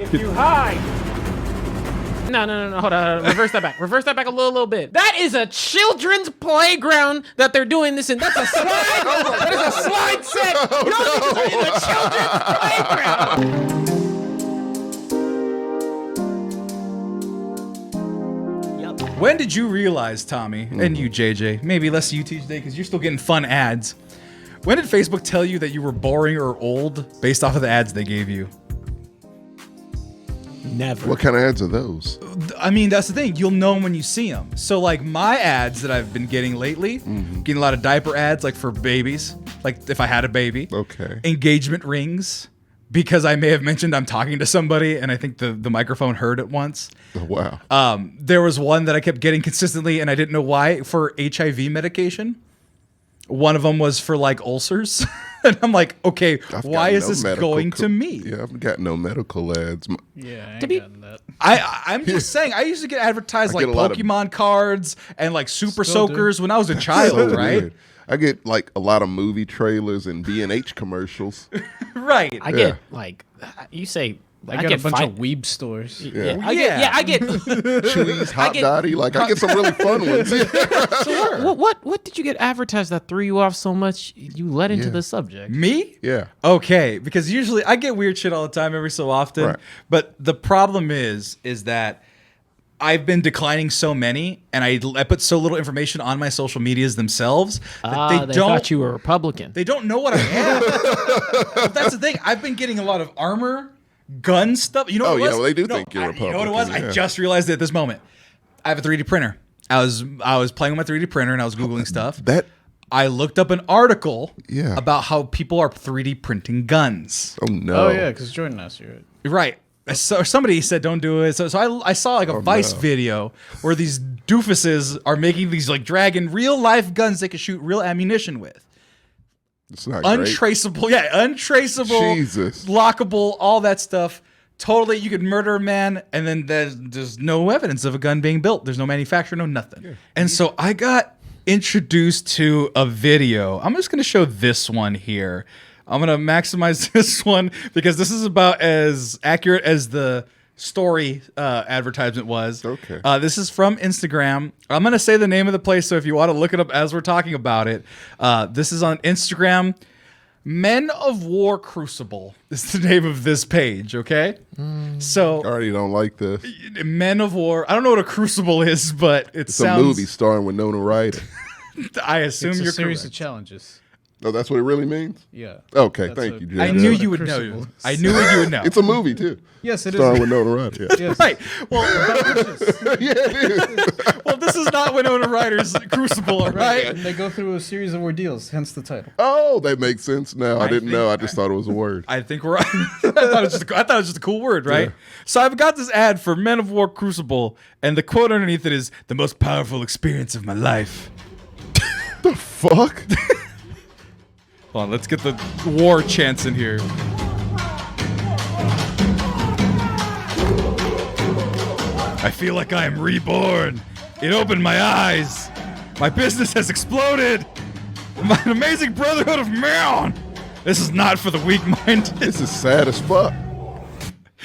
If you hide. No, hold on. Reverse that back. Reverse that back a little bit. That is a children's playground that they're doing this in. That's a slide. That is a slide set. You don't think it's in a children's playground. When did you realize, Tommy, and you, JJ, maybe less you today because you're still getting fun ads. When did Facebook tell you that you were boring or old based off of the ads they gave you? Never. What kind of ads are those? I mean, that's the thing. You'll know when you see them. So, like, my ads that I've been getting lately, getting a lot of diaper ads, like, for babies. Like, if I had a baby. Okay. Engagement rings. Because I may have mentioned I'm talking to somebody, and I think the microphone heard it once. Oh, wow. There was one that I kept getting consistently, and I didn't know why, for HIV medication. One of them was for, like, ulcers. And I'm like, okay, why is this going to me? Yeah, I've got no medical ads. Yeah, I ain't gotten that. I'm just saying, I used to get advertised like Pokemon cards and like Super Soakers when I was a child, So right? weird. I get like a lot of movie trailers and B&H commercials. Right. I get like you say. I get a bunch of weeb stores. Yeah. I get Chewy's, Hot Dotty. Like I get some really fun ones. Sure. What did you get advertised that threw you off so much you led into the subject? Me? Yeah. Okay, because usually I get weird shit all the time every so often. Right. But the problem is that I've been declining so many, and I put so little information on my social medias themselves that they thought you were a Republican. They don't know what I am. But that's the thing. I've been getting a lot of armor, gun stuff. You know what it was? Well, they do think you're a Republican. You know what it was? Yeah. I just realized it at this moment. I have a 3D printer. I was playing with my 3D printer and I was Googling stuff. I looked up an article about how people are 3D printing guns. Oh, no. Oh, yeah, because Jordan asked you. Right. So somebody said don't do it. So I saw like a Vice video where these doofuses are making these like dragging real life guns they can shoot real ammunition with. It's not untraceable. great. Yeah, untraceable. Jesus. Lockable, all that stuff. Totally, you could murder a man, and then there's no evidence of a gun being built. There's no manufacturer, no nothing. Yeah. And so I got introduced to a video. I'm just going to show this one here. I'm going to maximize this one because this is about as accurate as the story advertisement was. Okay. This is from Instagram. I'm going to say the name of the place, so if you want to look it up as we're talking about it, this is on Instagram. Men of War Crucible is the name of this page, okay? So I already don't like this. Men of War. I don't know what a crucible is, but It's sounds... a movie starring Winona Ryder. I assume It's you're a series correct. of challenges. Oh, that's what it really means? Yeah. Okay, That's thank you, Jay. I knew That's you what would a know. crucible is. I knew what you would know. It's a movie, too. Yes, it is. Starring Winona Ryder. Yeah. Yes. Right. Well, Yeah, it is. well, this is not Winona Ryder's Crucible, right? And they go through a series of ordeals, hence the title. Oh, that makes sense now. I didn't think- know. I just thought it was a word. I think we're. I thought it was just a cool word, right? Yeah. So I've got this ad for Men of War Crucible, and the quote underneath it is the most powerful experience of my life. The fuck? Hold on, let's get the war chants in here. I feel like I am reborn. It opened my eyes. My business has exploded. My amazing brotherhood of man. This is not for the weak-minded. This is sad as fuck.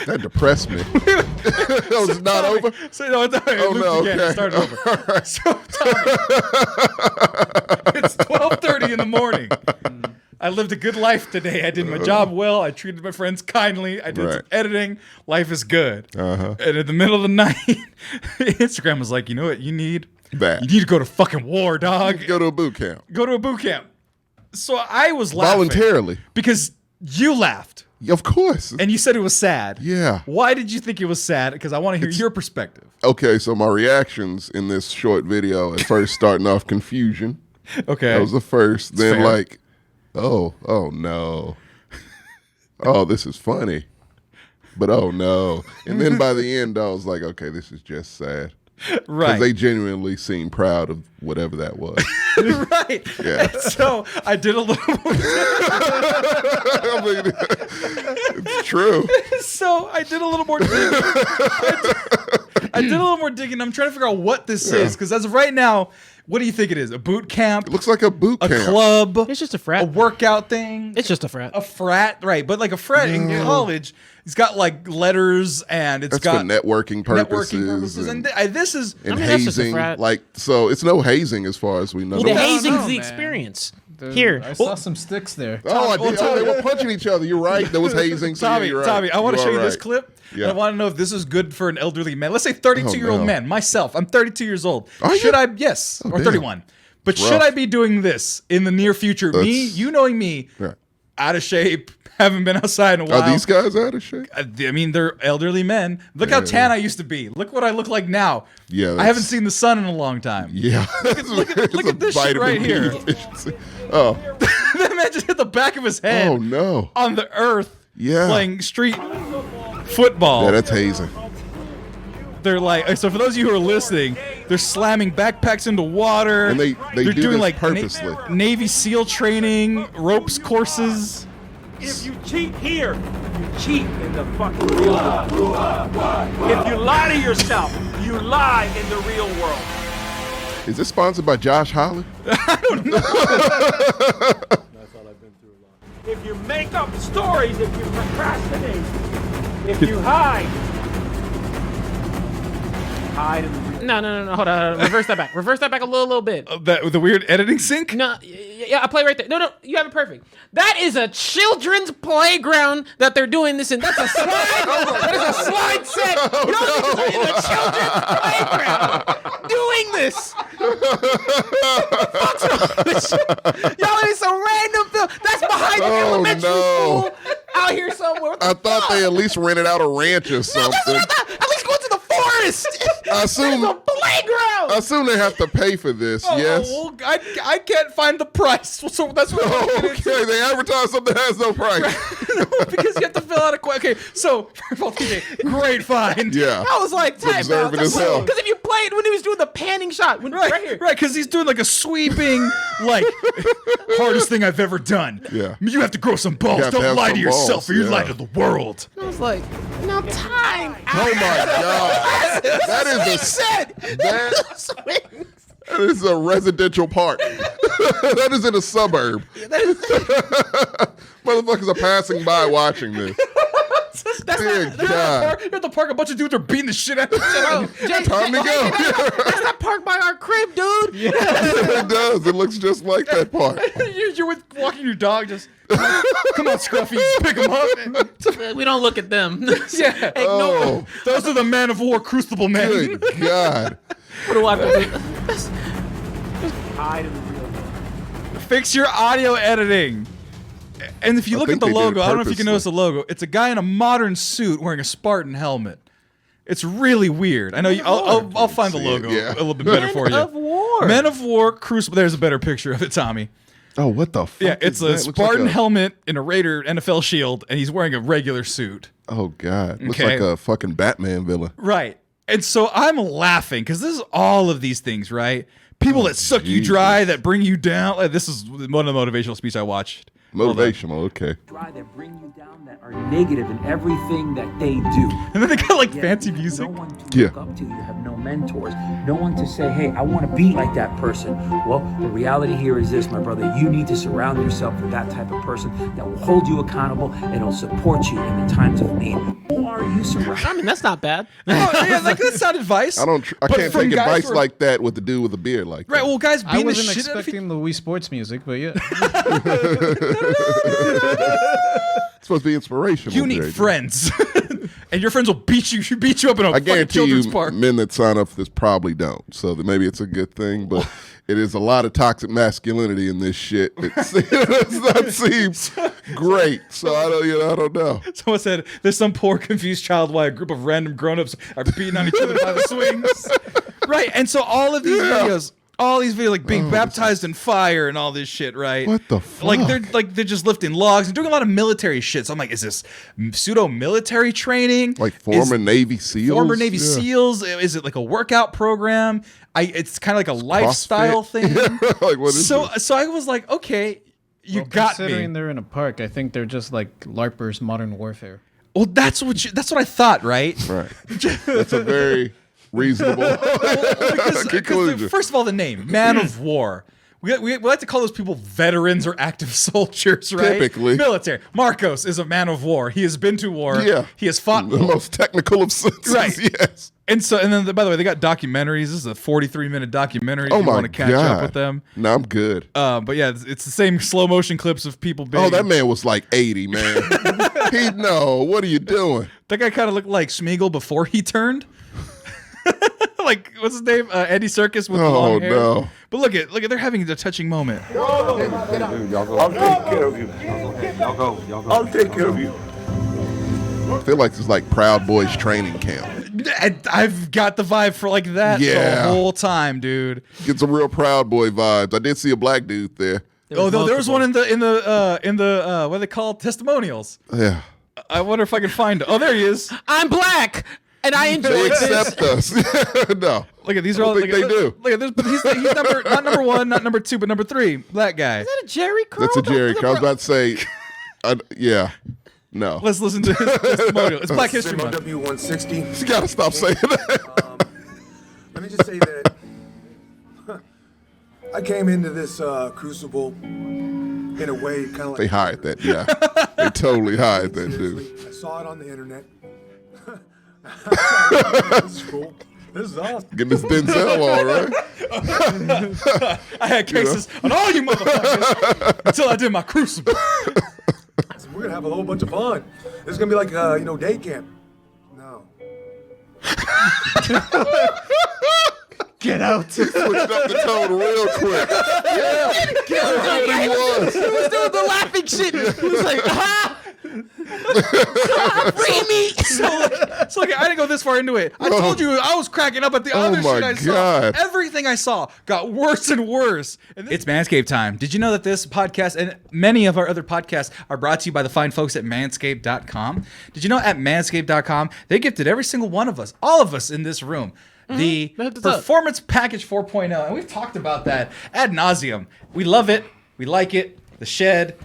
That depressed me. That was not Tommy, over? So, no, Oh, no, again. okay. Start over. So, Tommy, it's 12:30 in the morning. I lived a good life today. I did my job well. I treated my friends kindly. I did some editing. Life is good. And in the middle of the night, Instagram was like, you know what you need? That. You need to go to fucking war, dog. Go to a boot camp. Go to a boot camp. So I was laughing. Voluntarily. Because you laughed. Of course. And you said it was sad. Yeah. Why did you think it was sad? Because I want to hear your perspective. Okay, so my reactions in this short video, at first starting off confusion. Okay. That was the first. Then fair. like, oh no. Oh, this is funny. But oh no. And then by the end, I was like, okay, this is just sad. Right. Because they genuinely seemed proud of whatever that was. Right. Yeah. And so I did a little more. I mean, it's true. So I did a little more digging. I did a little more digging. I'm trying to figure out what this is. Because as of right now, what do you think it is? A boot camp? It looks like a boot A camp. club? It's just a A frat. workout thing? It's just a frat. A frat, right? But like a frat in college, He's got like letters, and it's That's got for networking purposes. And this is and that's just a hazing. frat. Like, so it's no hazing as far as we know. Well, the don't hazing's know, the man. experience. Dude, Here. I saw some sticks there. Oh, I Well, did. Tommy- They were punching each other. You're right. There was hazing. So Tommy, you're right. Tommy, I want to show you this right. clip. Yeah. And I want to know if this is good for an elderly man. Let's say 32-year-old no. man. Myself, I'm 32 years old. Are you? Should I? Yes, or damn. 31. But Rough. should I be doing this in the near future? Me, That's- you knowing me, Yeah. out of shape, haven't been outside in a while. Are these guys out of shape? I mean, they're elderly men. Look how tan I used to be. Look what I look like now. Yeah, I haven't that's- seen the sun in a long time. Yeah. look at this shit right here. Oh. That man just hit the back of his head Oh no. on the earth Yeah. playing street football. Yeah, that's hazing. They're like, so for those of you who are listening, they're slamming backpacks into water. And they they're do doing this like purposely. Navy SEAL training, ropes courses. If you cheat here, you cheat in the fucking real world. If you lie to yourself, you lie in the real world. Is this sponsored by Josh Holland? If you make up stories, if you procrastinate, if you hide in the real No. Hold on. Reverse that back. Reverse that back a little bit. That with the weird editing sync. No, yeah, I play right there. No, you have it perfect. That is a children's playground that they're doing this in. That's a slide. That is a slide set. Y'all niggas are in a children's playground doing this. What's wrong with you? Y'all in some random film. That's behind the Oh, elementary no. school out here somewhere. What the I thought fuck? they at least rented out a ranch or No, something. that's what I thought. At least go to the forest. I assume- There's a playground. I assume they have to pay for this. Oh, yes. well, I can't find the price, so that's what. Okay, they advertise something that has no price. Because you have to fill out a question. Okay, so first of all, TJ, great find. Yeah. I was like, time out. observant as hell. Because if you played when he was doing the panning shot, right here. Right, because he's doing like a sweeping, like hardest thing I've ever done. Yeah. You have to grow some balls. You have to Don't have lie to some yourself, balls, or you yeah. lie to the world. I was like, now time out. Oh my god. That is that is a residential park. That is in a suburb. Motherfuckers are passing by watching this. Dear God. You're at the park, a bunch of dudes are beating the shit out of each other. Time to go. That's that park by our crib, dude. It does. It looks just like that park. You're with walking your dog, just come on, Scruffy, just pick him up. We don't look at them. Yeah. Hey, Oh, Those are the Man of War Crucible men. good God. what do I have to do? hide in the real world. Fix your audio editing. And if you look at think the they did it logo, I don't know if you can purposely. notice the logo. It's a guy in a modern suit wearing a Spartan helmet. It's really weird. I know. I'll find the see it, logo yeah. a little bit better for you. Men of War. Men of War Crucible. There's a better picture of it, Tommy. Oh, what the fuck? Yeah, it's is a that? Looks Spartan like helmet in a Raider NFL shield, and he's wearing a regular suit. Oh God. Looks Okay. like a fucking Batman villain. Right. And so I'm laughing because this is all of these things, right? People that suck you dry, that bring you down. Like, this is one of the motivational speeches I watched. Motivational, okay. Try that bring you down, that are negative in everything that they do. And then they got like Yet fancy you have music. No one to Yeah. look up to. You have no mentors. No one to say, hey, I want to be like that person. Well, the reality here is this, my brother. You need to surround yourself with that type of person that will hold you accountable and will support you in the times of need. Who are you surrounded? I mean, that's not bad. Oh, yeah, like that's not advice. I But can't from take guys advice who are- like that with the dude with a beard like Right, that. well, guys I beating the wasn't shit out of expecting the Wii Sports music, but yeah. It's supposed to be inspirational. You need Jerry. friends, and your friends will beat you up in a I fucking guarantee children's you, park. men that sign up for this probably don't. So that maybe it's a good thing, but it is a lot of toxic masculinity in this shit. It does not seem great. So I don't know. Someone said there's some poor confused child why a group of random grown-ups are beating on each other by the swings. Right, and so all of these videos. All these videos, like being baptized in fire and all this shit, right? What the fuck? Like they're just lifting logs and doing a lot of military shit. So I'm like, is this pseudo military training? Like former Navy SEALs? Former Navy Yeah. SEAls? Is it like a workout program? It's kind of like a lifestyle thing. Like, what is So this? so I was like, okay, you got Considering me. they're in a park, I think they're just like LARPers Modern Warfare. Well, that's what I thought, right? Right. That's a very reasonable Because conclusion. first of all, the name Man of War. We like to call those people veterans or active soldiers, right? Typically. Military. Marcos is a man of war. He has been to war. Yeah. He has fought The war. most technical of senses. Right. Yes. And then, by the way, they got documentaries. This is a 43-minute documentary. Oh if you my want to catch God. up with them. No, I'm good. But yeah, it's the same slow motion clips of people being. Oh, that man was like 80, man. What are you doing? That guy kind of looked like Smeagol before he turned. Like, what's his name? Andy Serkis with the long hair. no. But look at, they're having a touching moment. I'll take care of you. I'll take care of you. I feel like it's like Proud Boys training camp. I've got the vibe for like that Yeah. the whole time, dude. Get some real Proud Boy vibes. I did see a black dude there. Oh, there was one in the what are they called? Testimonials. Yeah. I wonder if I can find it. Oh, there he is. I'm black and I enjoy They this. accept us. No. Look at these I are all. don't think they do. Look at this, but he's number not number 1, not number 2, but number 3. Black guy. Is that a Jerry curl? That's a Jerry. I was about to say, yeah. No. Let's listen to his testimonial. It's Black History Month. W160. You gotta stop saying that. Let me just say that I came into this crucible in a way kind of like They hired that. Yeah. They totally hired that dude. I saw it on the internet. This is cool. This is awesome. Getting this Denzel on, right? I had cases on all you motherfuckers until I did my crucible. So we're gonna have a whole bunch of fun. This is gonna be like day camp. No. Get out. Switched up the tone real quick. Yeah. That's what he was. He was doing the laughing shit. He was like, free me. So like, I didn't go this far into it. I told you I was cracking up at the other my shit I God. saw. Everything I saw got worse and worse. It's Manscaped time. Did you know that this podcast and many of our other podcasts are brought to you by the fine folks at Manscaped.com? Did you know at Manscaped.com, they gifted every single one of us, all of us in this room, the They hooked us up. Performance Package 4.0. And we've talked about that ad nauseum. We love it. We like it. The shed,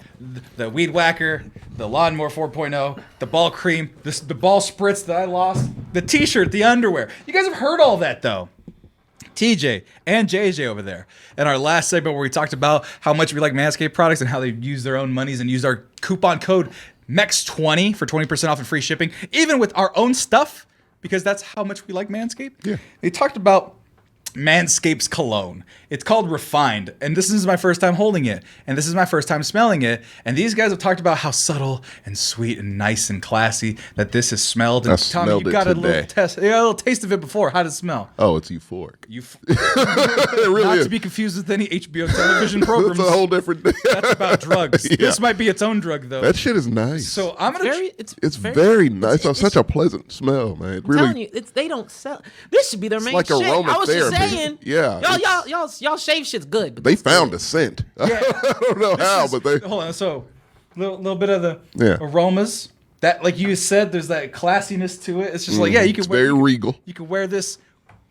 the weed whacker, the lawnmower 4.0, the ball cream, the ball spritz that I lost, the t-shirt, the underwear. You guys have heard all that though. TJ and JJ over there. In our last segment where we talked about how much we like Manscaped products and how they use their own monies and use our coupon code MEX20 for 20% off and free shipping, even with our own stuff, because that's how much we like Manscaped. Yeah. They talked about Manscaped's cologne. It's called Refined, and this is my first time holding it, and this is my first time smelling it. And these guys have talked about how subtle and sweet and nice and classy that this has smelled. And I Tommy, smelled you it got a today. little taste of it before. How does it smell? Oh, it's euphoric. It really Not is. to be confused with any HBO television programs. It's a whole different thing. That's about drugs. Yeah. This might be its own drug, though. That shit is nice. So I'm gonna. It's very nice. It's such a pleasant smell, man. It I'm telling really. you, they don't sell. This should be their main like shit. I was just aromatherapy. saying. Yeah, Y'all shave shit's good. But They this found good. a scent. I don't know how, but they. Hold on. So, little bit of the Yeah. aromas. That, like you said, there's that classiness to it. It's just like, yeah, you can It's wear. very regal. You can wear this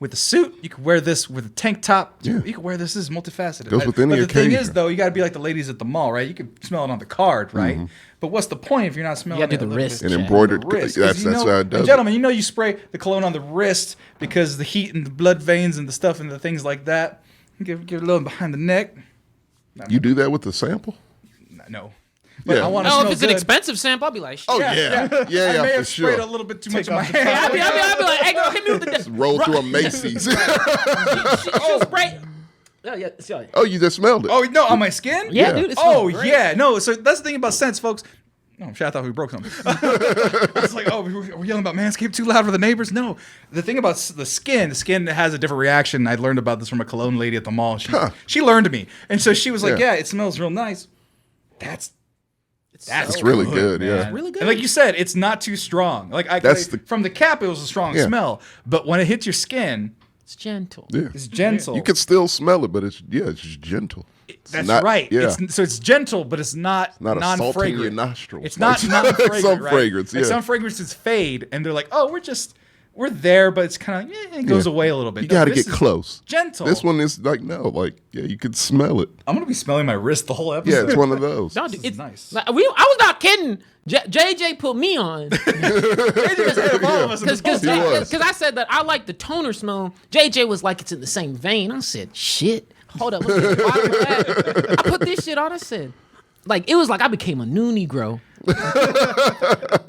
with a suit. You can wear this with a tank top. Yeah. You can wear this. This is multifaceted. Goes with any but the thing is, occasion. though, you got to be like the ladies at the mall, right? You can smell it on the card, right? But what's the point if you're not smelling You gotta it do the a little wrist bit And check. embroidered. on the wrist? 'Cause That's you know, how it does. and gentlemen, you know you spray the cologne on the wrist because the heat and the blood veins and the stuff and the things like that. Give a little behind the neck. You do that with the sample? No. But Yeah. I want to No, smell if it's good. an expensive sample, I'll be like, shit. Oh Yeah, yeah, I may for have sprayed sure. a little bit too much of my hand. I'll be like, hey, girl, hit me with the Roll through a Macy's. she'll spray. Oh yeah, yeah. Oh, you just smelled it. Oh no, on my skin? Yeah, dude. It Oh smells great. yeah, no. So that's the thing about scents, folks. Oh shit! I thought we broke something. It's like, oh, we're yelling about Manscaped too loud for the neighbors. No, the thing about the skin has a different reaction. I learned about this from a cologne lady at the mall. She learned me, and so she was like, Yeah. "Yeah, it smells real nice." That's It's really good. Yeah. man. Really good. And like you said, it's not too strong. Like That's the- from the cap, it was a strong Yeah. smell, but when it hits your skin, It's gentle. Yeah. it's gentle. You can still smell it, but it's just gentle. That's not- right. yeah. It's gentle, but it's not Not assaulting non-fragrant. your nostrils. It's not Like non-fragrant. some right? fragrance, Like yeah. some fragrances fade, and they're like, "Oh, we're there," but it's kind of it goes Yeah. away a little bit. You No, got to this get is close. Gentle. This one is like, no, like, yeah, you can smell it. I'm gonna be smelling my wrist the whole episode. Yeah, it's one of those. No, This dude, is it's nice. Like, I was not kidding. JJ put me on because was. I said that I like the toner smell. JJ was like, it's in the same vein. I said, shit, hold up. Look at the bottom of that. I put this shit on. I said, like, it was like I became a new Negro.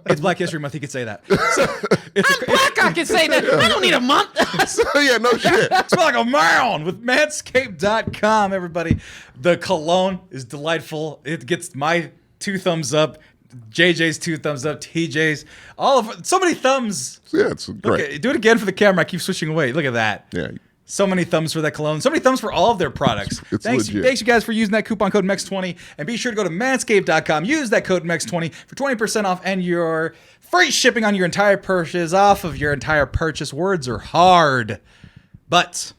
It's Black History Month. He could say that. So, I'm black. I can say that. I don't need a month. Yeah, no shit. Smell like a man with Manscaped.com, everybody. The cologne is delightful. It gets my 2 thumbs up, JJ's 2 thumbs up, TJ's, all of so many thumbs. Yeah, it's great. Okay, do it again for the camera. I keep switching away. Look at that. Yeah. So many thumbs for that cologne. So many thumbs for all of their products. It's Thanks legit. you guys for using that coupon code MEX20. And be sure to go to manscaped.com. Use that code MEX20 for 20% off and your free shipping on your entire purchase. Off of your entire purchase. Words are hard. But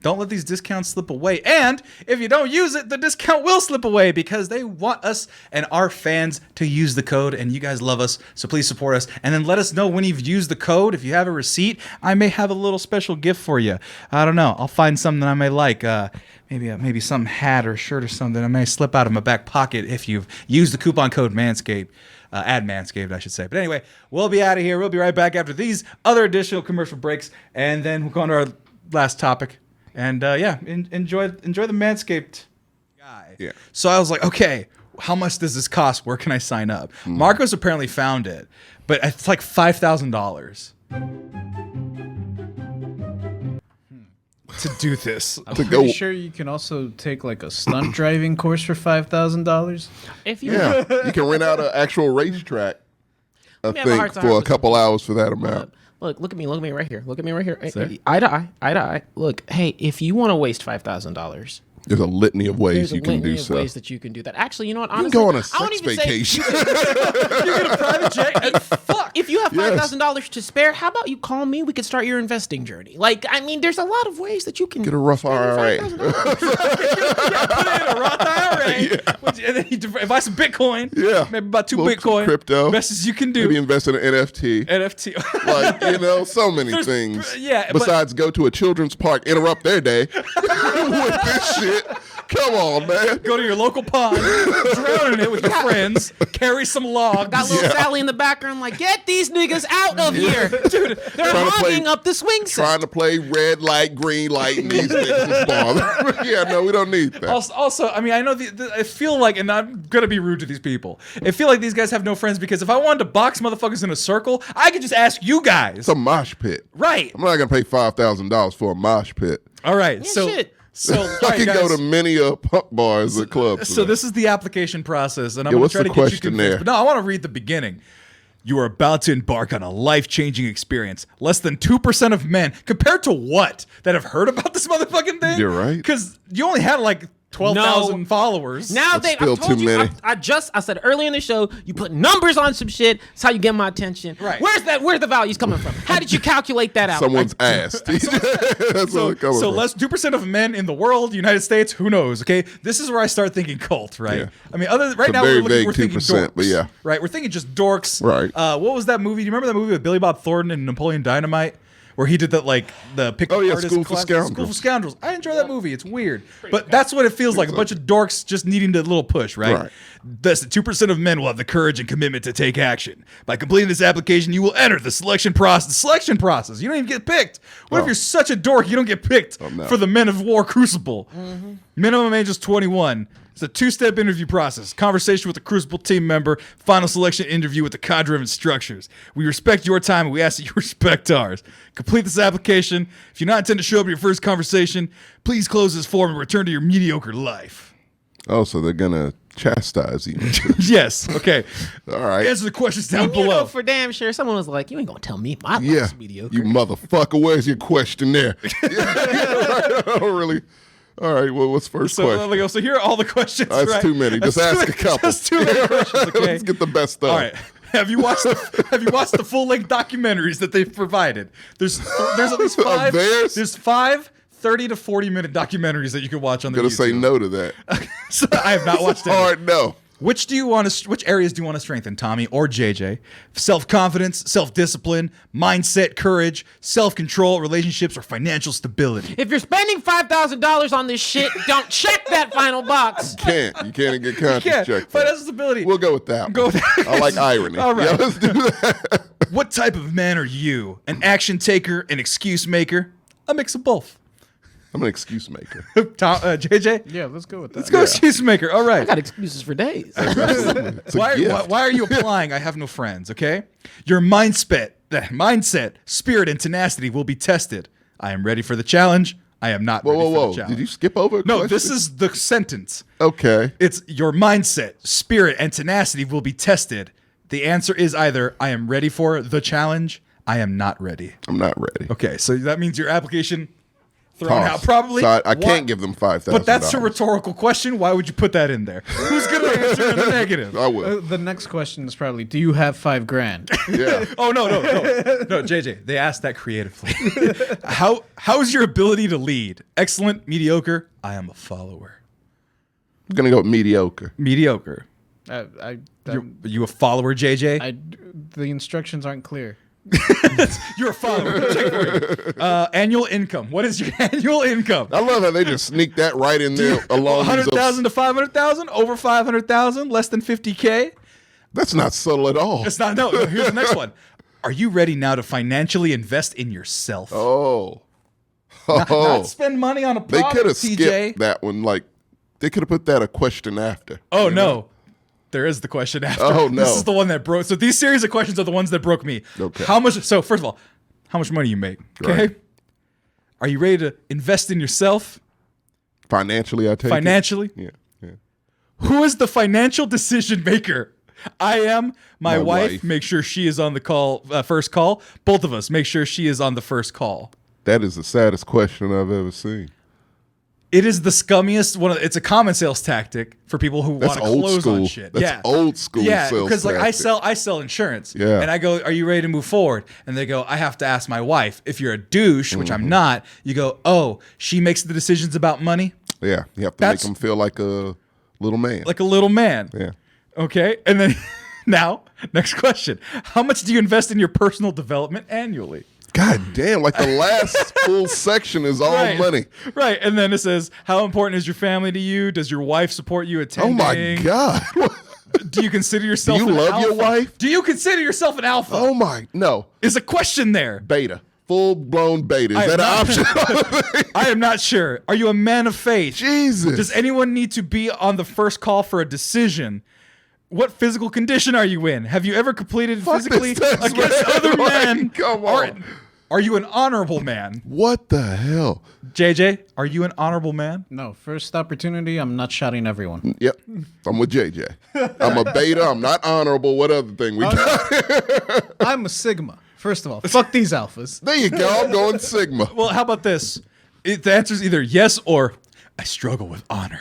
don't let these discounts slip away. And if you don't use it, the discount will slip away because they want us and our fans to use the code. And you guys love us, so please support us. And then let us know when you've used the code. If you have a receipt, I may have a little special gift for you. I don't know. I'll find something I may like. Maybe some hat or shirt or something I may slip out of my back pocket if you've used the coupon code Manscaped. Add Manscaped, I should say. But anyway, we'll be out of here. We'll be right back after these other additional commercial breaks. And then we'll go on to our last topic. And enjoy the Manscaped guy. Yeah. So I was like, okay, how much does this cost? Where can I sign up? Marcos apparently found it, but it's like $5,000 to do this. I'm To pretty go- sure you can also take like a stunt driving course for $5,000. If you Yeah, you can rent out an actual racetrack, I have a heart think, to for heart a couple hours for that amount. look at me right here. Look at me right here. Eye to eye. Look, hey, if you want to waste $5,000, There's a litany of ways there's a you can do litany of so. ways that you can do that. Actually, you know what? You Honestly, can go on a I won't sex even say- vacation. You get a private jet and fuck. If you have Yes. $5,000 to spare, how about you call me? We could start your investing journey. Like, I mean, there's a lot of ways that you can Get a rough spend your IRA. $5,000. Put it in a Roth IRA. And then you buy some Bitcoin. Yeah. Maybe about 2 Little Bitcoin. crypto. Best as you can do. Maybe invest in an NFT. NFT. Like, so many There's- things. yeah, but- Besides go to a children's park, interrupt their day with this shit. Come on, man. Go to your local pond, drown in it with your friends, carry some logs. Got little Sally in the background, like, get these niggas out of here. Dude, they're Trying to play- hogging up the swing set. Trying to play red light, green light, and these niggas is bothering. Yeah, no, we don't need that. Also, I mean, I know I feel like, and I'm gonna be rude to these people. I feel like these guys have no friends because if I wanted to box motherfuckers in a circle, I could just ask you guys. It's a mosh pit. Right. I'm not gonna pay $5,000 for a mosh pit. All right. Yeah, So. shit. So I can go to many punk bars at clubs. So this is the application process, and I'm Yeah, going what's to try the to get you question convinced. there? But no, I want to read the beginning. You are about to embark on a life-changing experience. Less than 2% of men, compared to what, that have heard about this motherfucking thing? You're right. Because you only had like 12,000 No. followers. Now That's they, still I told too you, many. I said earlier in the show, you put numbers on some shit. That's how you get my attention. Right. Where's the values coming from? How did you calculate that out? Someone's ass. That's what it comes So from. less 2% of men in the world, United States, who knows? Okay, this is where I start thinking cult, right? Yeah. I mean, right a now very we're vague thinking 2%, dorks, but yeah. right? We're thinking just dorks, Right. What was that movie? Do you remember that movie with Billy Bob Thornton and Napoleon Dynamite? Where he did that, like, the pickup Oh, yeah, artist School for class? Scoundrels. School for Scoundrels. I enjoy that movie. It's weird. But that's what it feels like. A bunch of dorks just needing a little push, right? Right. Thus, the 2% of men will have the courage and commitment to take action. By completing this application, you will enter the selection process. Selection process. You don't even get picked. What if Oh. you're such a dork you don't get picked no. for the Men of War Crucible? Minimum age is 21. It's a 2-step interview process. Conversation with a Crucible team member. Final selection interview with the cadre of instructors. We respect your time and we ask that you respect ours. Complete this application. If you do not intend to show up at your first conversation, please close this form and return to your mediocre life. Oh, so they're gonna chastise you. Yes. Okay. All right. Answer the questions down And you know below. for damn sure, someone was like, you ain't gonna tell me my Yeah, life's mediocre. you motherfucker. Where's your question there? I don't really. All right. Well, what's first question? So here are all the questions. That's right? too many. Just That's ask too- a couple. Just too many questions. Okay. Let's get the best stuff. All right. Have you watched the full-length documentaries that they've provided? There's at least Of 5. theirs? There's 5 30 to 40 minute documentaries that you can watch on I'm their gonna say YouTube. no to that. So I have not watched any. Hard no. Which areas do you want to strengthen, Tommy or JJ? Self-confidence, self-discipline, mindset, courage, self-control, relationships, or financial stability? If you're spending $5,000 on this shit, don't check that final box. You can't get conscious Yeah, check. financial stability. We'll go with that. Go with that. I like irony. All right. Yeah, let's do that. What type of man are you? An action taker, an excuse maker, a mix of both? I'm an excuse maker. JJ? Yeah, let's go with that. Let's go excuse maker. All right. I got excuses for days. It's a gift. Why are you applying? I have no friends, okay? Your mindset, spirit, and tenacity will be tested. I am ready for the challenge. I am not ready for the challenge. Did you skip over a No, question? this is the sentence. Okay. It's your mindset, spirit, and tenacity will be tested. The answer is either I am ready for the challenge, I am not ready. I'm not ready. Okay, so that means your application thrown Toss. out probably. So I Why- can't give them $5,000. But that's a rhetorical question. Why would you put that in there? Who's going to answer in the negative? I will. The next question is probably, do you have $5,000? Yeah. Oh no, JJ. They asked that creatively. How's your ability to lead? Excellent, mediocre. I am a follower. I'm gonna go with mediocre. Mediocre. You a follower, JJ? The instructions aren't clear. You're a follower. Check for you. Annual income. What is your annual income? I love how they just sneak that right in there along. 100,000 to 500,000. Over 500,000. Less than 50K. That's not subtle at all. It's not. No. Here's the next one. Are you ready now to financially invest in yourself? Oh. Not spend money on a They product, could have TJ. skipped that one. Like they could have put that a question after. Oh no. There is the question after. Oh, no. This is the one that broke. So these series of questions are the ones that broke me. Okay. How much? So first of all, how much money you make? Okay. Right. Are you ready to invest in yourself Financially, I take financially? it. Yeah. Who is the financial decision maker? I am. My wife. wife. Make sure she is on the call. First call. Both of us. Make sure she is on the first call. That is the saddest question I've ever seen. It is the scummiest one. It's a common sales tactic for people who want That's to old close school. on shit. That's old school Yeah, sales because like tactic. I sell insurance. Yeah. And I go, "Are you ready to move forward?" And they go, "I have to ask my wife." If you're a douche, which I'm not, you go, "Oh, she makes the decisions about money Yeah, you have to That's- make them feel like a little man. like a little man." yeah. Okay, and then now next question: how much do you invest in your personal development annually? God damn, like the last full section is all money. Right, and then it says, "How important is your family to you? Does your wife support you Oh attending?" my God. Do you consider yourself Do you an love alpha? your wife? Do you consider yourself an alpha? Oh my, no. Is a question there. Beta. Full blown beta. I Is am that an not- option? I am not sure. Are you a man of faith? Jesus. Does anyone need to be on the first call for a decision? What physical condition are you in? Have you ever completed Fuck physically this test, against man. other Like, men? come on. Are you an honorable man? What the hell? JJ, are you an honorable man? No, first opportunity, I'm not shouting everyone. Yep. I'm with JJ. I'm a beta. I'm not honorable. What other thing we got? I'm a Sigma. First of all, fuck these alphas. There you go. I'm going Sigma. Well, how about this? The answer is either yes or I struggle with honor.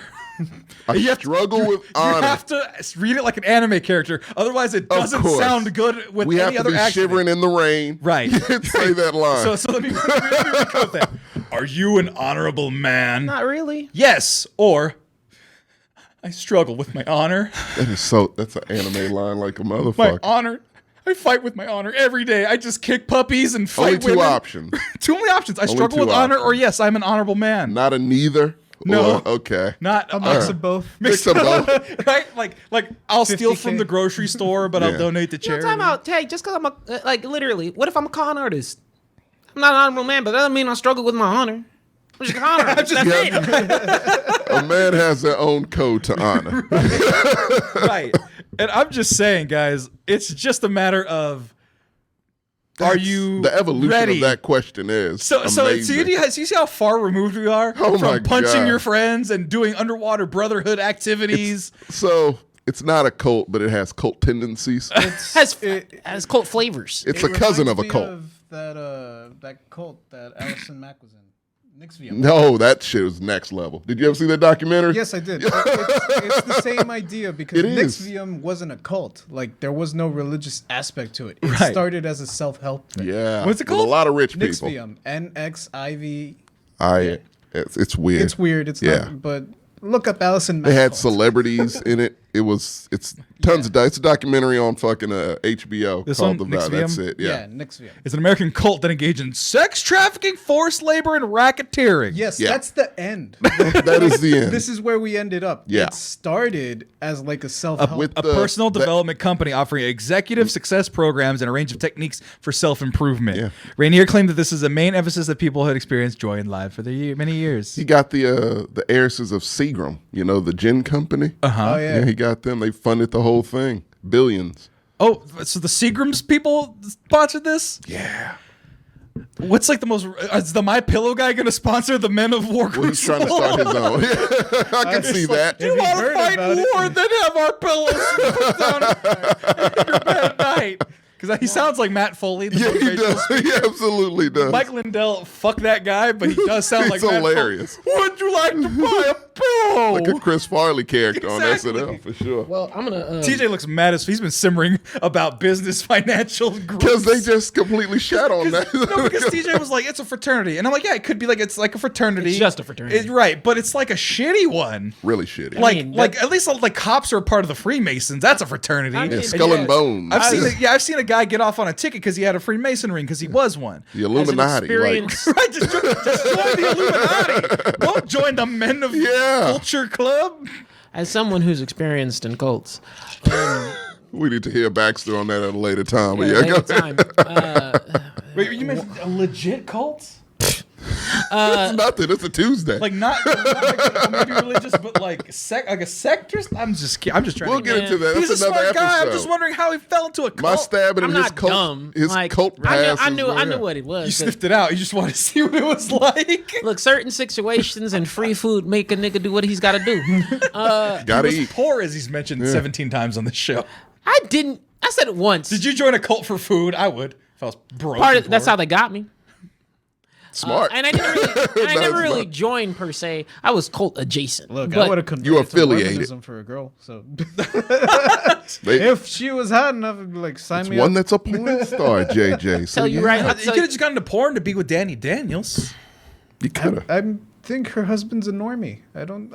I struggle with honor. You have to read it like an anime character. Otherwise, it doesn't course. sound good with We have any to other be accent. shivering in the rain. Right. You can't say that line. So let me recode that. Are you an honorable man? Not really. Yes, or I struggle with my honor. That's an anime line like a My motherfucker. honor. I fight with my honor every day. I just kick puppies and fight Only two women. options. Two only options. I struggle two with honor, or options. yes, I'm an honorable man. Not a neither. No. Or, okay. Not A mix of both. Mix them both. right? Like I'll steal 50K. from the grocery store, but I'll Yeah. donate to No, charity. time out. Hey, just because I'm a, like, literally, what if I'm a con artist? I'm not an honorable man, but that doesn't mean I struggle with my honor. I'm just a con artist. That's it. A man has their own code to honor. Right. And I'm just saying, guys, it's just a matter of are you the evolution ready? of that question is So amazing. you see how far removed we are Oh my from punching God. your friends and doing underwater brotherhood activities. So it's not a cult, but it has cult tendencies. Has cult flavors. It's a cousin of a Reminds me cult. Of that cult that Allison Mack was in. Nixvium. No, that shit was next level. Did you ever see that documentary? Yes, I did. It's the same idea because It is. Nixvium wasn't a cult. Like there was no religious aspect to it. It Right. started as a self-help thing. Yeah. What's it With called? A lot of rich people. Nixvium. NXIV. It's weird. It's weird. It's Yeah. not. But look up Allison Mack. They had cult. celebrities in it. It's tons of it's a documentary on fucking HBO This called one, The Vow. Nick's That's VM? it. Yeah. Nick's VM. It's an American cult that engaged in sex trafficking, forced labor, and racketeering. Yes, Yeah. that's the end. That is the end. This is where we ended up. Yeah. It started as like a self-help. With A personal development company offering executive success programs and a range of techniques for self-improvement. Yeah. Rainier claimed that this is a main emphasis that people had experienced joy in life for many years. He got the heiresses of Seagram, the gin company. Uh-huh. Oh, yeah. Yeah, he got them. They funded the whole thing. Billions. Oh, so the Seagrams people sponsored this? Yeah. What's like the most? Is the My Pillow guy going to sponsor the Men of War? Well, he's trying to start his own. I can see that. You If you want to heard fight about it. war? Then have our pillows put down in your bed at night. Because he sounds like Matt Foley. The Yeah, he motivational does. He absolutely does. Mike Lindell, fuck that guy, but he does sound like He's Matt hilarious. Foley. Would you like to buy a pillow? Like a Chris Farley character Exactly. on SNL for sure. Well, I'm gonna. TJ looks mad as he's been simmering about business financial groups. Because they just completely shat on that. No, because TJ was like, it's a fraternity. And I'm like, yeah, it could be like, it's like a fraternity. It's just a fraternity. Right, but it's like a shitty one. Really shitty. Like at least like cops are a part of the Freemasons. That's a fraternity. I mean, Yeah, Skull and Bones. I've seen a guy get off on a ticket because he had a Freemason ring because he was one. The Illuminati. experience- Like, Right, just join the Illuminati. Don't join the Men of Yeah. Culture Club. As someone who's experienced in cults, we need to hear Baxter on that at a later time. But at yeah, a go later ahead. time, Wait, you mentioned a legit cult? It's nothing. It's a Tuesday. Like not maybe religious, but like a sect or something? I'm just trying We'll to get into that. He's That's a another smart guy. episode. I'm just wondering how he fell into a cult. My stabbing I'm in his not cult, dumb. his Like, cult I pass. knew what it was. You but- sniffed it out. You just wanted to see what it was like. Look, certain situations and free food make a nigga do what he's got to do. Gotta He was eat. poor, as he's mentioned 17 times on this show. I didn't. I said it once. Did you join a cult for food? I would if I was broke. Part and of, that's poor. how they got me. Smart. And I didn't really, and I That never was really smart. joined per se. I was cult adjacent. Look, but I would have converted You to affiliated. Mormonism for a girl. So They- if she was hot enough, I'd be like, sign it's me one up. that's a porn star, JJ. So Tell you yeah, right. You I'll could tell have just gotten into porn to be with Danny Daniels. You could have. I think her husband's a normie. I don't.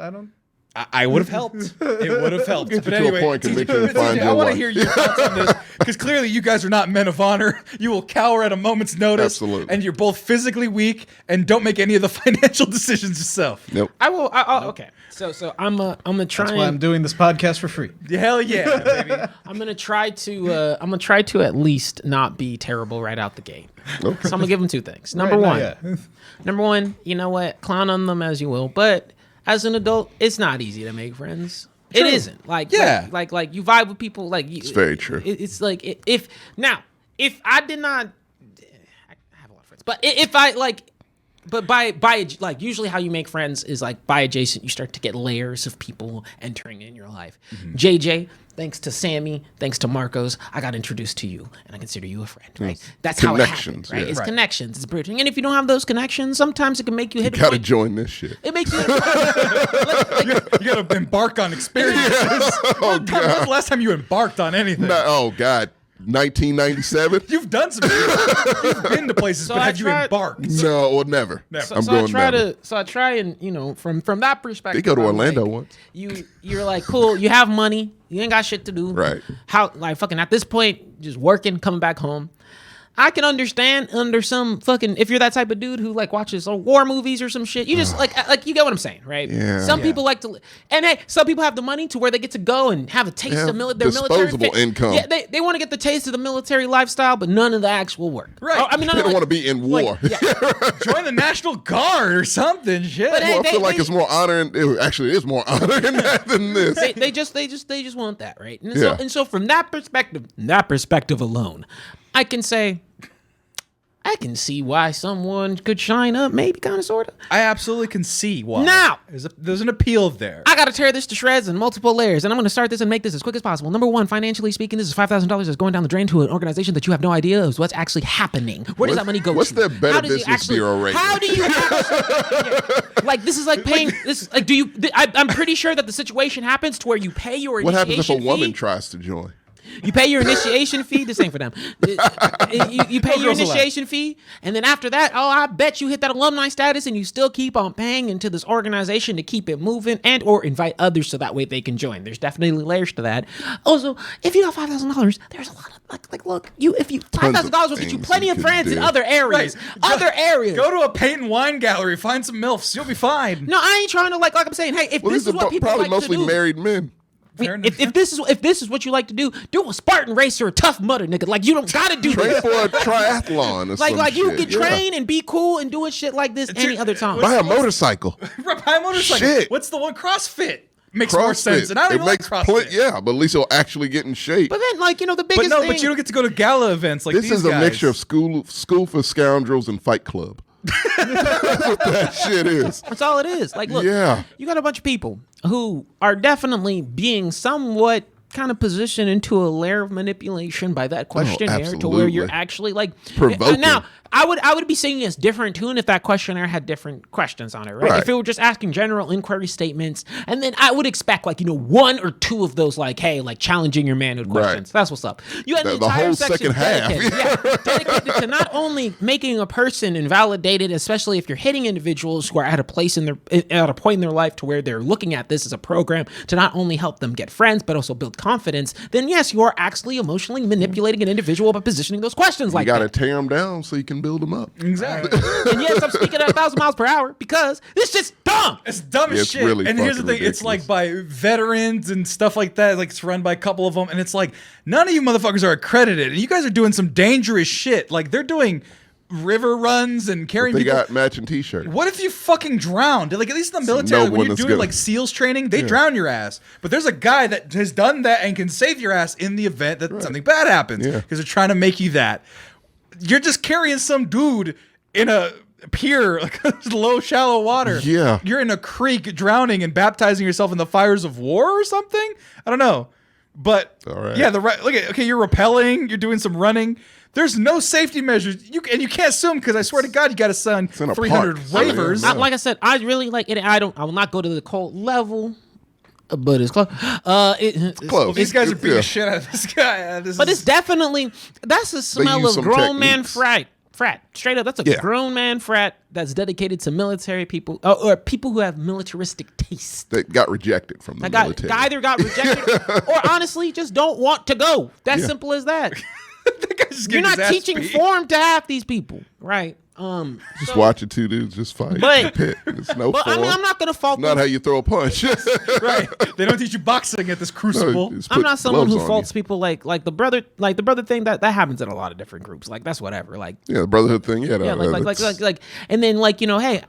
I would have helped. It would have helped. Get you But to anyway, a point, conviction, and find I your want to wife. hear your thoughts on this because clearly you guys are not men of honor. You will cower at a moment's notice. Absolutely. And you're both physically weak and don't make any of the financial decisions yourself. Nope. I will. Okay. So I'm gonna try. That's why I'm doing this podcast for free. Hell yeah, baby. I'm gonna try to at least not be terrible right out the gate. So I'm gonna give them two things. Number one, you know what? Clown on them as you will, but as an adult, it's not easy to make friends. It isn't. Like you vibe with people. Like it's very true. It's like if I did not, I have a lot of friends, but if I like. But by like usually how you make friends is like by adjacent, you start to get layers of people entering in your life. JJ, thanks to Sammy, thanks to Marcos, I got introduced to you and I consider you a friend, right? That's how it happens, Connections, right? yeah. It's Right. connections, it's bridging. And if you don't have those connections, sometimes it can make you hit a Gotta point. join this shit. It makes you You gotta embark on experiences. When's the last time you embarked on anything? Oh God, 1997. You've done some shit. You've been to places, So but I have you tried- embarked? No, or never. Never. I'm so going never. I try and from that perspective. They go to I'm Orlando like, once. You're like, cool, you have money, you ain't got shit to do. Right. How like fucking at this point, just working, coming back home. I can understand under some fucking if you're that type of dude who like watches war movies or some shit. You just like you get what I'm saying, right? Yeah. Some people like to, and hey, some people have the money to where they get to go and have a taste Have of their military disposable income. Yeah, they want to get the taste of the military lifestyle, but none of the actual work. Right. Oh, I mean, none They of don't like- want to be in war. like, yeah. Join the National Guard or something. Shit. But hey, Well, I feel like they- it's more honor. Actually, it is more honor in that than this. they just want that, right? And Yeah. so from that perspective alone, I can say I can see why someone could shine up, maybe kind of sort of. I absolutely can see why. Now! there's an appeal there. I got to tear this to shreds in multiple layers, and I'm going to start this and make this as quick as possible. Number one, financially speaking, this is $5,000 that's going down the drain to an organization that you have no idea of what's actually happening. Where does that money go What's to? their Better How does it Business actually- Bureau rating? How do you actually, like, this is like paying, this like, I'm pretty sure that the situation happens to where you pay your What initiation happens if a woman fee. tries to join? You pay your initiation fee. This ain't for them. You pay your initiation fee, and then after that, I bet you hit that alumni status, and you still keep on paying into this organization to keep it moving, and or invite others so that way they can join. There's definitely layers to that. Also, if you got $5,000, there's a lot of look. If you $5,000 will get you plenty of friends in other areas. Other areas. Go to a paint and wine gallery, find some MILFs, you'll be fine. No, I ain't trying to like I'm saying. Hey, if this is what people probably like to do, mostly married men. If this is what you like to do a Spartan race or a Tough Mudder, nigga. Like you don't gotta do Train this. for a triathlon or like you shit. can train and be cool and doing shit like this any other time. Buy a motorcycle. Buy a motorcycle. Shit. What's the one? CrossFit. Makes more sense. And I don't even like CrossFit. Yeah, but at least he'll actually get in shape. But then, the biggest thing. But you don't get to go to gala events like this these is a guys. mixture of school for scoundrels and Fight Club. That's what that shit is. That's all it is. Like, look, Yeah. you got a bunch of people who are definitely being somewhat kind of positioned into a layer of manipulation by that questionnaire to where you're actually like provoking. Now, I would be saying it's different tune if that questionnaire had different questions on it, right? If it were just asking general inquiry statements, and then I would expect one or two of those challenging your manhood questions. That's what's up. You had the whole second half. Dedicated to not only making a person invalidated, especially if you're hitting individuals who are at a point in their life to where they're looking at this as a program to not only help them get friends but also build confidence. Then yes, you are actually emotionally manipulating an individual by positioning those questions like that. You got to tear them down so you can build them up. Exactly. And yes, I'm speaking at 1,000 miles per hour because it's just dumb. It's dumb as shit. Really and here's the thing: ridiculous. it's like by veterans and stuff like that. Like it's run by a couple of them, and it's like none of you motherfuckers are accredited, and you guys are doing some dangerous shit. Like they're doing river runs and carrying. They people. got matching T-shirts. What if you fucking drowned? Like at least in the military, when you're doing like SEALs training, they drown your ass. But there's a guy that has done that and can save your ass in the event that something bad happens because they're trying to make you that. You're just carrying some dude in a pier, like low, shallow water. Yeah. You're in a creek drowning and baptizing yourself in the fires of war or something? I don't know. But All right. yeah, you're rappelling, you're doing some running. There's no safety measures. You can't sue him because I swear to God, you got to sign in a 300 park. waivers. Yeah. Like I said, I really like it. I will not go to the cult level, but it's close. It's close. These guys are beating Yeah. the shit out of this guy. But it's definitely that's the smell use of some grown man techniques. frat. Straight up, that's a Yeah. grown man frat that's dedicated to military people or people who have militaristic taste. That got rejected from the military. Either got rejected or honestly just don't want to go. That's simple as that. You're not teaching form to half these people, right? Just watching two dudes just fight. But- Pit. It's no But form. I mean, I'm not gonna fault Not them. how you throw a punch. Right. They don't teach you boxing at this crucible. Just I'm put not someone gloves who on faults you. people like the brother thing that happens in a lot of different groups. Like that's whatever. Like Yeah, the brotherhood thing. Yeah, yeah, like, and then hey,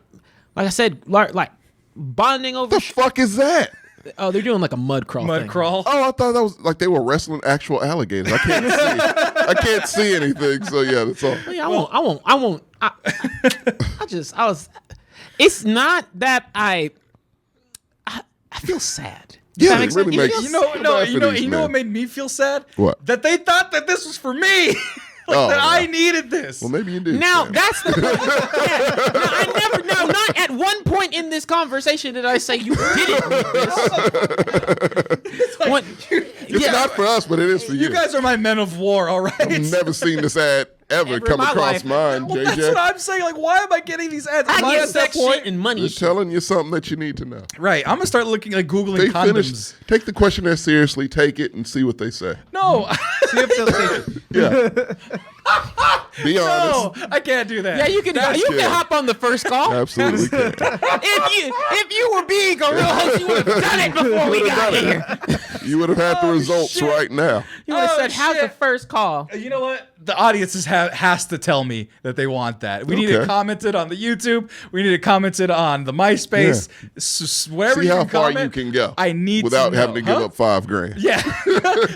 like I said, like bonding over. the fuck is that? Oh, they're doing like a mud crawl. Mud thing. crawl. Oh, I thought that was like they were wrestling actual alligators. I can't see. I can't see anything. So yeah, that's all. Yeah, I won't. It's not that I feel sad. Does Yeah, that make it really sense? makes- You know man. what made me feel sad? What? That they thought that this was for me. Oh, that no. I needed this. Well, maybe you do. Now Sam. that's the point. Not at one point in this conversation did I say you didn't need this. It's not for us, but it is for you. You guys are my men of war, all right? I've never seen this ad ever in come my across life. mine, Well, that's JJ. what I'm saying. Like, why am I getting these ads? I Am get at that sex shit and money. Just telling you something that you need to know. Right. I'm gonna start looking like Googling They condoms. finish. Take the questionnaire seriously. Take it and see what they say. No. See if they'll take it. Yeah. Be No, honest. I can't do that. Yeah, you can good. hop on the first call. Absolutely can. If you were being a real host, you would have done it before we got here. You would have had the results shit. right now. You would have Oh, said, "How's the shit. first call?" You know what? The audience has to tell me that they want that. We need it Okay. commented on the YouTube. We need it commented on the MySpace. Wherever See you how can far comment, you can go. I need without to having to know. give up $5,000. Yeah.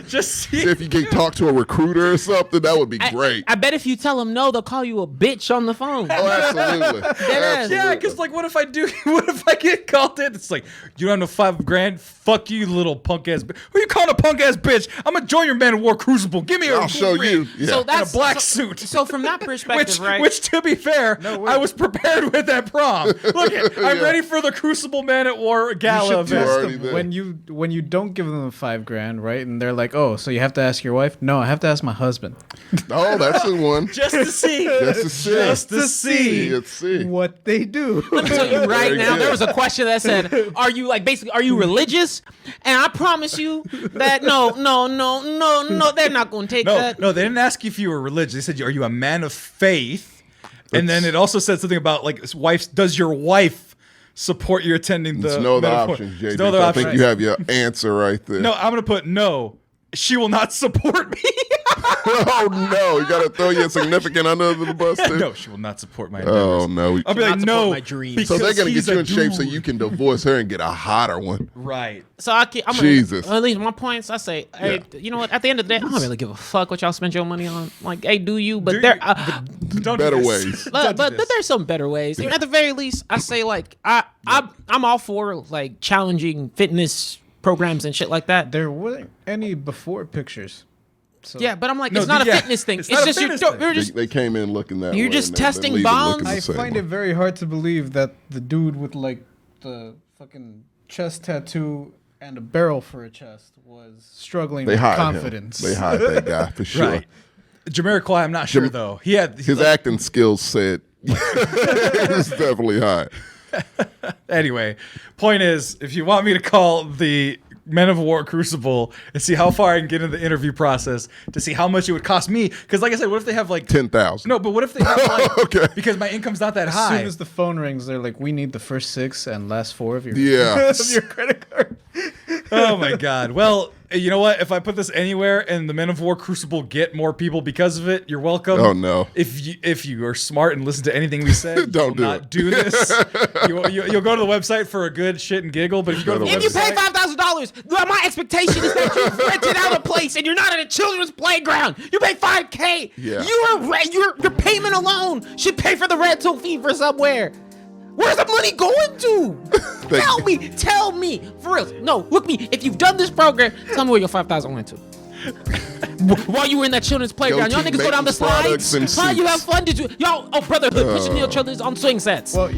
Just see. If you can talk to a recruiter or something, that would be great. I bet if you tell them no, they'll call you a bitch on the phone. Oh, absolutely. ass. Absolutely. Yeah, because like, what if I get called in? It's like, you don't have no $5,000. Fuck you, little punk ass Who you calling a punk ass bitch? I'm gonna join your Man of War Crucible. Give me a I'll show you. Yeah. So in a that's black so, suit. So from that perspective, right? Which, to be fair, I was prepared with at prom. Look, I'm ready for the Crucible Man at War gala should do event. already there. When you don't give them the $5,000, right? And they're like, "Oh, so you have to ask your wife?" No, I have to ask my husband. Oh, that's the one. Just to see. Just to see. Just to see. Let's see. What they do. Let me tell you right Very now, good. there was a question that said, "Are you like basically? Are you religious?" And I promise you that no, they're not going to take that. No, they didn't ask you if you were religious. They said, "Are you a man of faith?" And then it also said something about like, does your wife support you attending the? There's no other metaphor? options, There's JD. no other So I options. think you have your answer right there. No, I'm gonna put no. She will not support me. Oh no, you gotta throw your significant under the bus too. No, she will not support my endeavors. Oh no. I'll be Not like, support no. my dreams. because So they're gonna he's get you a in shape so dude. you can divorce her and get a hotter one. Right. So I'm Jesus. Gonna, at least my points. I say, hey, you know what? At the end of the day, I don't really give a fuck what y'all spend your money on. Like, hey, do you? But there, Don't do Better this. ways. but there's some better ways. At the very least, I say like I'm all for like challenging fitness programs and shit like that. There weren't any before pictures. So Yeah, but I'm like, No, it's not a yeah, fitness thing. it's It's not a just fitness you're thing. just They came in looking that way. You're just and they've been testing leaving looking bombs? the I same find way. it very hard to believe that the dude with like the fucking chest tattoo and a barrel for a chest was struggling They with hired confidence. him. They hired that guy for sure. Right. Jamiroquai, I'm not sure though. He had His acting skills said he was definitely high. Anyway, point is, if you want me to call the Men of War Crucible and see how far I can get in the interview process to see how much it would cost me, because like I said, what if they have like 10,000. No, but what if they have like Okay. because my income's not that As high. soon as the phone rings, they're like, "We need the first 6 and last 4 of your Yeah. of your credit card." Oh my god. Well, you know what? If I put this anywhere and the Men of War Crucible get more people because of it, you're welcome. Oh, no. If you are smart and listen to anything we said, Don't you will do not it. do this. You'll go to the website for a good shit and giggle, but if you go to the if you pay website, $5,000, my expectation is that you've rented out a place and you're not at a children's playground. You pay $5K. Yeah. Your payment alone should pay for the rental fee for somewhere. Where's the money going to? Tell me, for real. No, look me. If you've done this program, tell me where your $5,000 went to. While you were in that children's playground, y'all to niggas go down the maintenance products slides. and Huh? You seats. have fun? Did you? Y'all, oh brotherhood, pushing your children on swing sets. Well,